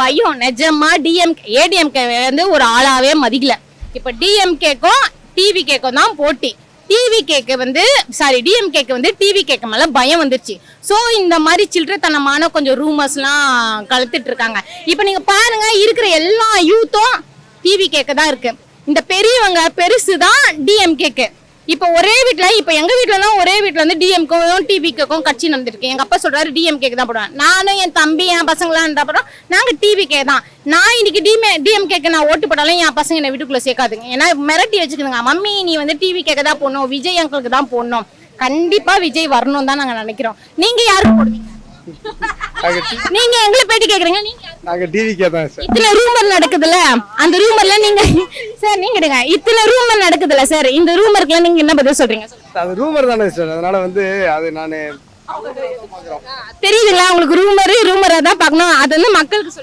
பயம் நிஜமா. ஏடிஎம்கே வந்து ஒரு ஆளாவே மதிக்கல. இப்ப டிஎம்கேக்கும் டிவி கேக்கும் தான் போட்டி. டிஎம்கேக்கு வந்து டிவி கேக்க மேல பயம் வந்துருச்சு. சோ இந்த மாதிரி சில்லறத்தனமான கொஞ்சம் ரூமர்ஸ்லாம் கலத்துட்டு இருக்காங்க. இப்ப நீங்க பாருங்க, இருக்கிற எல்லா யூத்தும் டிவி கேக்க தான் இருக்கு. இந்த பெரியவங்க பெருசுதான் டிஎம்கேக்கு. இப்ப ஒரே வீட்டுல, இப்ப எங்க வீட்டுலலாம் ஒரே வீட்டுல வந்து டிஎம்கேக்கும் டிவிகேக்கும் கட்சி நடந்திருக்கு. எங்க அப்பா சொல்றாரு டிஎம்கேக்கு தான் போடுவேன். நானும் என் தம்பி என் பசங்களாம் இருந்தா போடுறோம். நாங்க டிவிகே தான். நான் இன்னைக்கு டிஎம்கேக்கு நான் ஓட்டு போட்டாலும் என் பசங்க என்ன வீட்டுக்குள்ள சேர்க்காதுங்க. ஏன்னா மிரட்டி வச்சுக்கணுங்க, மம்மி நீ வந்து டிவிகேக்கு தான் போடணும், விஜய் அங்கிளுக்கு தான் போடணும். கண்டிப்பா விஜய் வரணும் தான் நாங்க நினைக்கிறோம். நீங்க யாருக்கு போடுவீங்க? நீங்க எங்களை பேட்டி கேக்குறீங்க, நாங்க டிவிக்கே தான் சார். இத்தனை ரூமர் நடக்குதுல்ல, அந்த ரூமர்ல நீங்க சார் நீங்க எடுங்க. இத்தனை ரூமர் நடக்குதுல்ல சார், இந்த ரூமருக்கு நீங்க என்ன பதில் சொல்றீங்க? அது ரூமர் தானே சார், அதனால வந்து அது நானு தெரியுதுங்களா உங்களுக்கு? ரூமரா தான் பார்க்கணும். அது வந்து மக்களுக்கு